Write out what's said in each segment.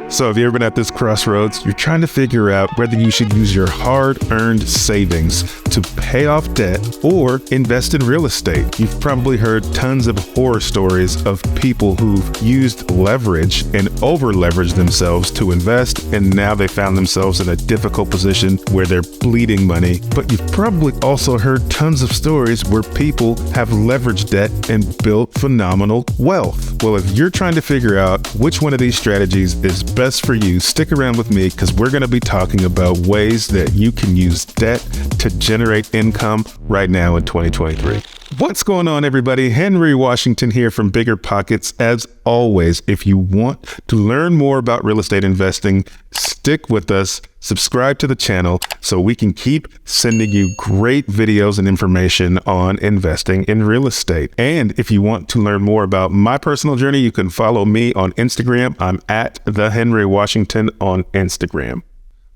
So have you ever been at this crossroads? You're trying to figure out whether you should use your hard-earned savings to pay off debt or invest in real estate. You've probably heard tons of horror stories of people who've used leverage and over-leveraged themselves to invest, and now they found themselves in a difficult position where they're bleeding money. But you've probably also heard tons of stories where people have leveraged debt and built phenomenal wealth. Well, if you're trying to figure out which one of these strategies is best for you, stick around with me because we're going to be talking about ways that you can use debt to generate income right now in 2023. What's going on, everybody? Henry Washington here from BiggerPockets. As always, if you want to learn more about real estate investing, stick with us, subscribe to the channel so we can keep sending you great videos and information on investing in real estate. And if you want to learn more about my personal journey, you can follow me on Instagram. I'm at the Henry Washington on Instagram.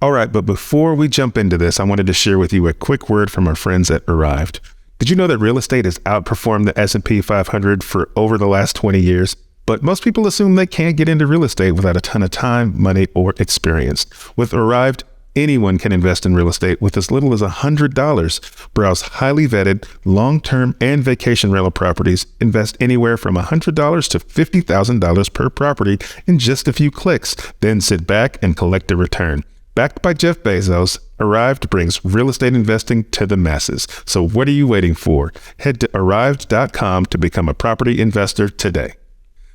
All right, but before we jump into this, I wanted to share with you a quick word from our friends at Arrived. Did you know that real estate has outperformed the S&P 500 for over the last 20 years? But most people assume they can't get into real estate without a ton of time, money, or experience. With Arrived, anyone can invest in real estate with as little as $100. Browse highly vetted, long-term and vacation rental properties. Invest anywhere from $100 to $50,000 per property in just a few clicks. Then sit back and collect a return. Backed by Jeff Bezos, Arrived brings real estate investing to the masses. So what are you waiting for? Head to arrived.com to become a property investor today.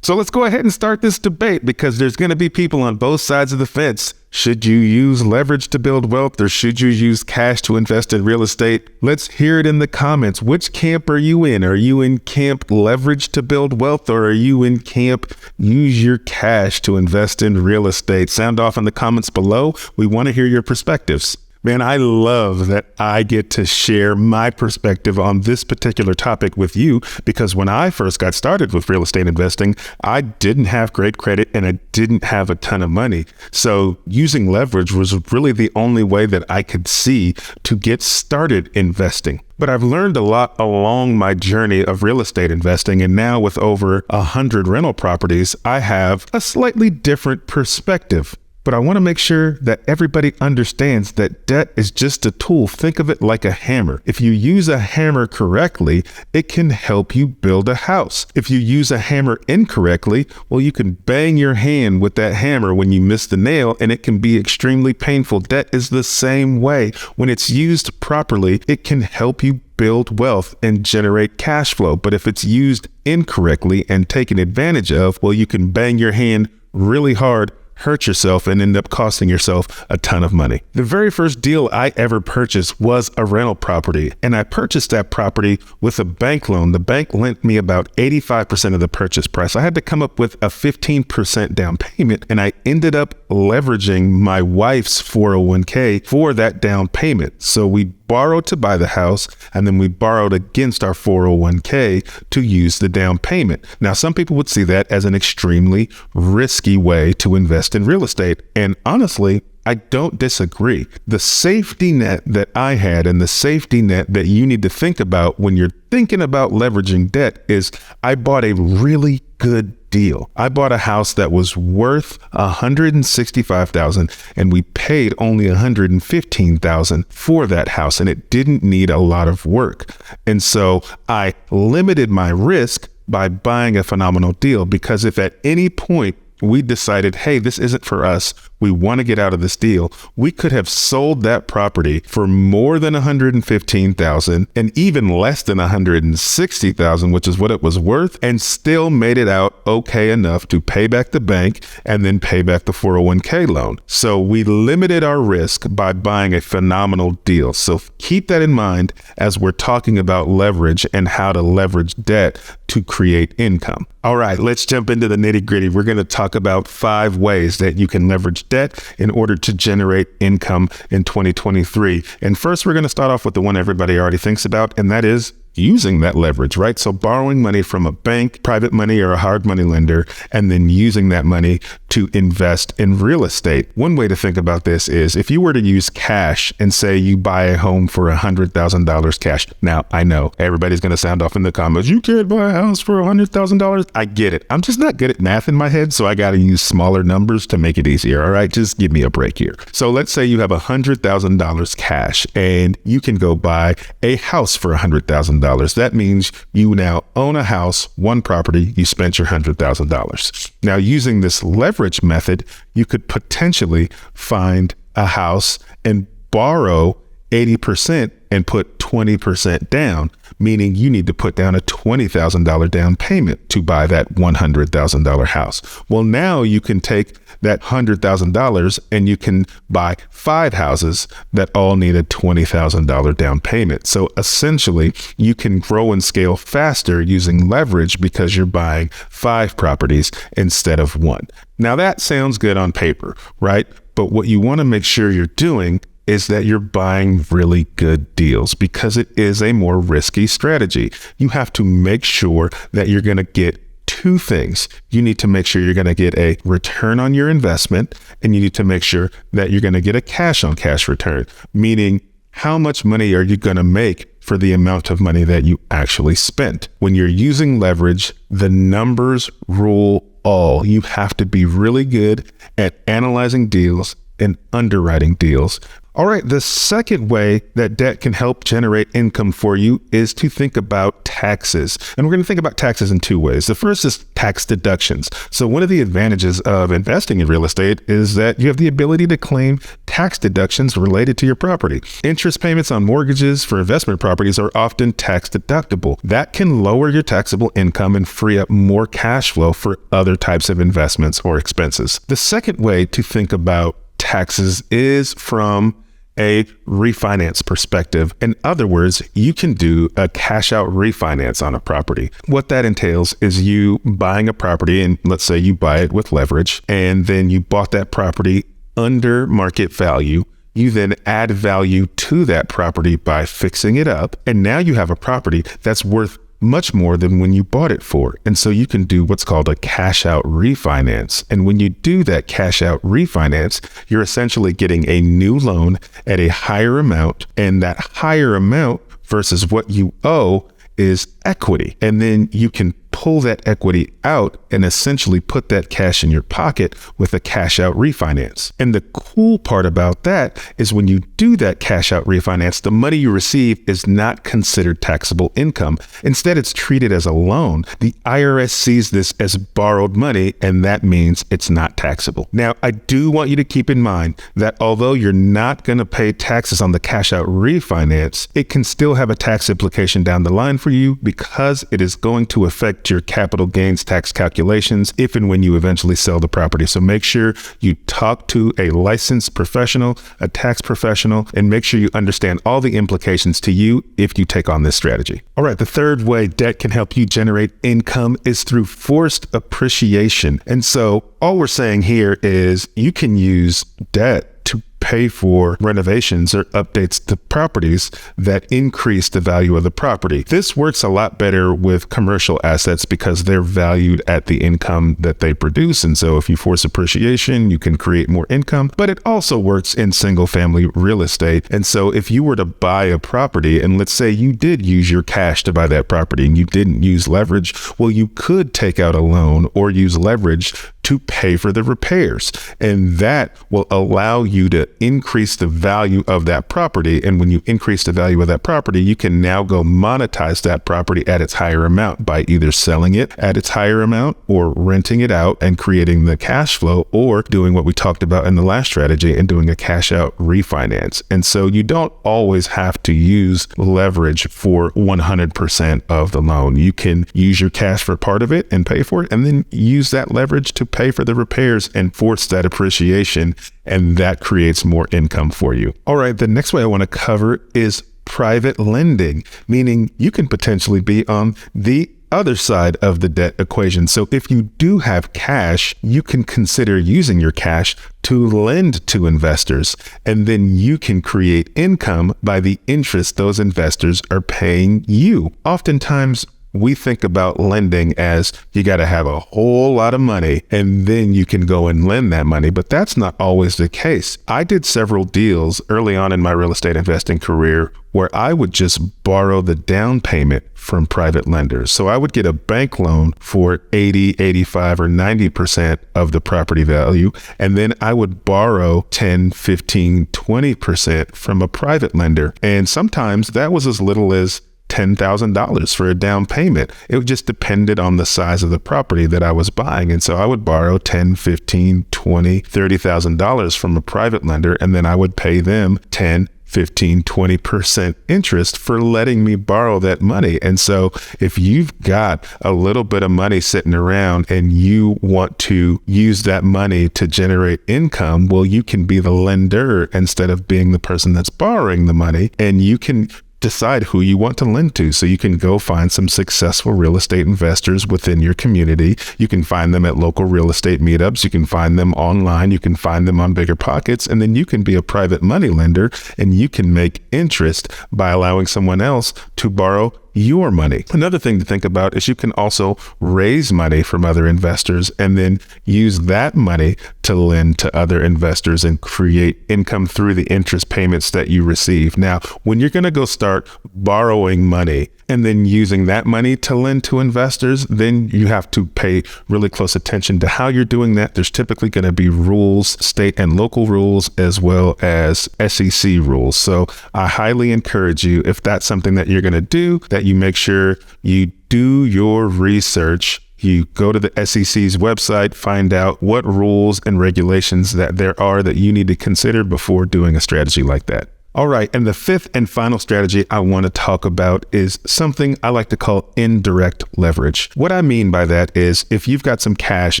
So let's go ahead and start this debate because there's going to be people on both sides of the fence. Should you use leverage to build wealth or should you use cash to invest in real estate? Let's hear it in the comments. Which camp are you in? Are you in camp leverage to build wealth or are you in camp use your cash to invest in real estate? Sound off in the comments below. We want to hear your perspectives. Man, I love that I get to share my perspective on this particular topic with you because when I first got started with real estate investing, I didn't have great credit and I didn't have a ton of money. So using leverage was really the only way that I could see to get started investing. But I've learned a lot along my journey of real estate investing, and now with over 100 rental properties, I have a slightly different perspective. But I want to make sure that everybody understands that debt is just a tool. Think of it like a hammer. If you use a hammer correctly, it can help you build a house. If you use a hammer incorrectly, well, you can bang your hand with that hammer when you miss the nail, and it can be extremely painful. Debt is the same way. When it's used properly, it can help you build wealth and generate cash flow. But if it's used incorrectly and taken advantage of, well, you can bang your hand really hard, hurt yourself, and end up costing yourself a ton of money. The very first deal I ever purchased was a rental property, and I purchased that property with a bank loan. The bank lent me about 85% of the purchase price. I had to come up with a 15% down payment, and I ended up leveraging my wife's 401k for that down payment. So we borrowed to buy the house, and then we borrowed against our 401k to use the down payment. Now, some people would see that as an extremely risky way to invest in real estate. And honestly, I don't disagree. The safety net that I had and the safety net that you need to think about when you're thinking about leveraging debt is I bought a really good deal. I bought a house that was worth $165,000 and we paid only $115,000 for that house, and it didn't need a lot of work. And so I limited my risk by buying a phenomenal deal, because if at any point we decided, hey, this isn't for us, we want to get out of this deal, we could have sold that property for more than $115,000 and even less than $160,000, which is what it was worth, and still made it out okay enough to pay back the bank and then pay back the 401k loan. So we limited our risk by buying a phenomenal deal. So keep that in mind as we're talking about leverage and how to leverage debt to create income. All right, let's jump into the nitty-gritty. We're going to talk about 5 ways that you can leverage debt in order to generate income in 2023. And first, we're going to start off with the one everybody already thinks about, and that is using that leverage, right? So borrowing money from a bank, private money, or a hard money lender, and then using that money to invest in real estate. One way to think about this is if you were to use cash and say you buy a home for $100,000 cash. Now, I know everybody's going to sound off in the comments, you can't buy a house for $100,000. I get it. I'm just not good at math in my head, so I got to use smaller numbers to make it easier. All right, just give me a break here. So let's say you have $100,000 cash and you can go buy a house for $100,000. That means you now own a house, one property, you spent your $100,000. Now, using this leverage method, you could potentially find a house and borrow 80% and put 20% down, meaning you need to put down a $20,000 down payment to buy that $100,000 house. Well, now you can take that $100,000 and you can buy 5 houses that all need a $20,000 down payment. So essentially, you can grow and scale faster using leverage because you're buying 5 properties instead of 1. Now that sounds good on paper, right? But what you want to make sure you're doing is that you're buying really good deals because it is a more risky strategy. You have to make sure that you're going to get 2 things. You need to make sure you're going to get a return on your investment, and you need to make sure that you're going to get a cash on cash return, meaning how much money are you going to make for the amount of money that you actually spent. When you're using leverage, the numbers rule all. You have to be really good at analyzing deals and underwriting deals. All right, the second way that debt can help generate income for you is to think about taxes. And we're going to think about taxes in 2 ways. The first is tax deductions. So one of the advantages of investing in real estate is that you have the ability to claim tax deductions related to your property. Interest payments on mortgages for investment properties are often tax deductible. That can lower your taxable income and free up more cash flow for other types of investments or expenses. The second way to think about taxes is from a refinance perspective. In other words, you can do a cash out refinance on a property. What that entails is you buying a property, and let's say you buy it with leverage, and then you bought that property under market value. You then add value to that property by fixing it up. And now you have a property that's worth much more than when you bought it for. And so you can do what's called a cash out refinance. And when you do that cash out refinance, you're essentially getting a new loan at a higher amount. And that higher amount versus what you owe is equity. And then you can pull that equity out and essentially put that cash in your pocket with a cash out refinance. And the cool part about that is when you do that cash out refinance, the money you receive is not considered taxable income. Instead, it's treated as a loan. The IRS sees this as borrowed money, and that means it's not taxable. Now, I do want you to keep in mind that although you're not going to pay taxes on the cash out refinance, it can still have a tax implication down the line for you because it is going to affect your capital gains tax calculations if and when you eventually sell the property. So make sure you talk to a licensed professional, a tax professional, and make sure you understand all the implications to you if you take on this strategy. All right, the third way debt can help you generate income is through forced appreciation. And so all we're saying here is you can use debt to pay for renovations or updates to properties that increase the value of the property. This works a lot better with commercial assets because they're valued at the income that they produce. And so if you force appreciation, you can create more income, but it also works in single family real estate. And so if you were to buy a property, and let's say you did use your cash to buy that property and you didn't use leverage, well, you could take out a loan or use leverage to pay for the repairs. And that will allow you to increase the value of that property. And when you increase the value of that property, you can now go monetize that property at its higher amount by either selling it at its higher amount or renting it out and creating the cash flow, or doing what we talked about in the last strategy and doing a cash out refinance. And so you don't always have to use leverage for 100% of the loan. You can use your cash for part of it and pay for it, and then use that leverage to pay for the repairs and force that appreciation, and that creates more income for you. All right, the next way I want to cover is private lending, meaning you can potentially be on the other side of the debt equation. So if you do have cash, you can consider using your cash to lend to investors, and then you can create income by the interest those investors are paying you. Oftentimes, we think about lending as you got to have a whole lot of money and then you can go and lend that money, but that's not always the case. I did several deals early on in my real estate investing career where I would just borrow the down payment from private lenders. So I would get a bank loan for 80, 85, or 90% of the property value, and then I would borrow 10, 15, 20% from a private lender. And sometimes that was as little as $10,000 for a down payment. It just depended on the size of the property that I was buying. And so I would borrow $10, $15, $20, $30,000 from a private lender, and then I would pay them 10, 15, 20% interest for letting me borrow that money. And so if you've got a little bit of money sitting around and you want to use that money to generate income, well, you can be the lender instead of being the person that's borrowing the money, and you can decide who you want to lend to. So you can go find some successful real estate investors within your community. You can find them at local real estate meetups. You can find them online. You can find them on BiggerPockets. And then you can be a private money lender and you can make interest by allowing someone else to borrow your money. Another thing to think about is you can also raise money from other investors and then use that money to lend to other investors and create income through the interest payments that you receive. Now, when you're going to go start borrowing money and then using that money to lend to investors, then you have to pay really close attention to how you're doing that. There's typically going to be rules, state and local rules, as well as SEC rules. So I highly encourage you, if that's something that you're going to do, that you make sure you do your research. You go to the SEC's website, find out what rules and regulations that there are that you need to consider before doing a strategy like that. All right, and the fifth and final strategy I want to talk about is something I like to call indirect leverage. What I mean by that is if you've got some cash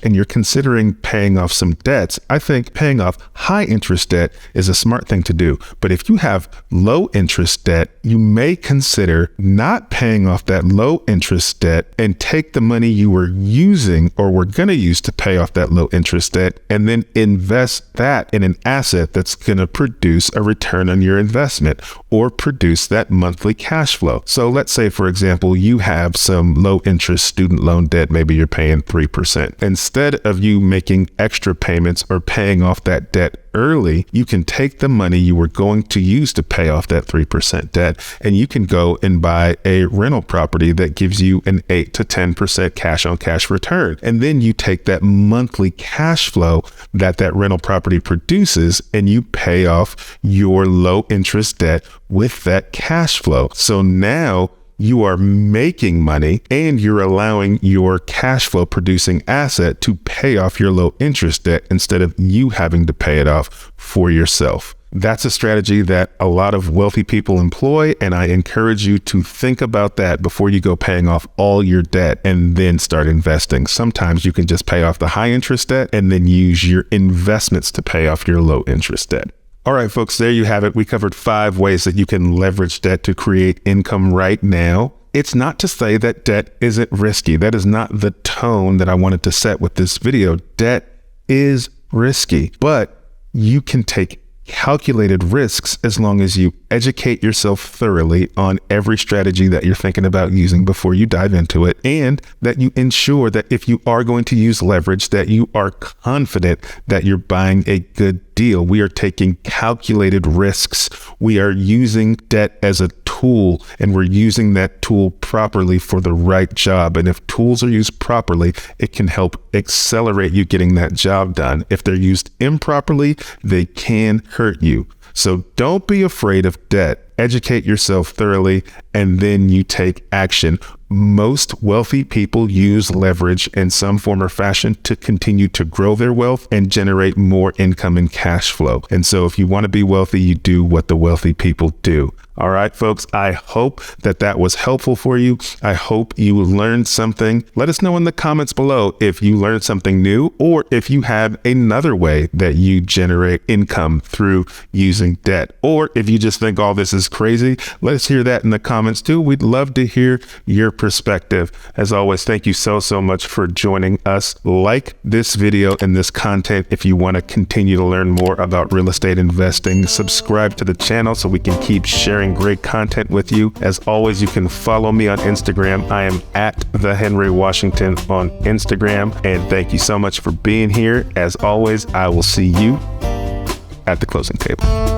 and you're considering paying off some debts, I think paying off high interest debt is a smart thing to do. But if you have low interest debt, you may consider not paying off that low interest debt and take the money you were using or were going to use to pay off that low interest debt and then invest that in an asset that's going to produce a return on your investment or produce that monthly cash flow. So let's say, for example, you have some low interest student loan debt. Maybe you're paying 3%. Instead of you making extra payments or paying off that debt early, you can take the money you were going to use to pay off that 3% debt and you can go and buy a rental property that gives you an 8 to 10% cash on cash return. And then you take that monthly cash flow that rental property produces and you pay off your low interest debt with that cash flow. So now you are making money and you're allowing your cash flow producing asset to pay off your low interest debt instead of you having to pay it off for yourself. That's a strategy that a lot of wealthy people employ, and I encourage you to think about that before you go paying off all your debt and then start investing. Sometimes you can just pay off the high interest debt and then use your investments to pay off your low interest debt. All right, folks, there you have it. We covered 5 ways that you can leverage debt to create income right now. It's not to say that debt isn't risky. That is not the tone that I wanted to set with this video. Debt is risky, but you can take calculated risks as long as you educate yourself thoroughly on every strategy that you're thinking about using before you dive into it, and that you ensure that if you are going to use leverage, that you are confident that you're buying a good deal. We are taking calculated risks. We are using debt as a tool, and we're using that tool properly for the right job. And if tools are used properly, it can help accelerate you getting that job done. If they're used improperly, they can hurt you. So don't be afraid of debt. Educate yourself thoroughly, and then you take action. Most wealthy people use leverage in some form or fashion to continue to grow their wealth and generate more income and cash flow. And so if you want to be wealthy, you do what the wealthy people do. All right, folks, I hope that was helpful for you. I hope you learned something. Let us know in the comments below if you learned something new or if you have another way that you generate income through using using debt. Or if you just think all this is crazy, let us hear that in the comments too. We'd love to hear your perspective. As always, thank you so much for joining us. Like this video and this content if you want to continue to learn more about real estate investing. Subscribe to the channel so we can keep sharing great content with you. As always, you can follow me on Instagram. I am at The Henry Washington on Instagram. And thank you so much for being here. As always, I will see you at the closing table.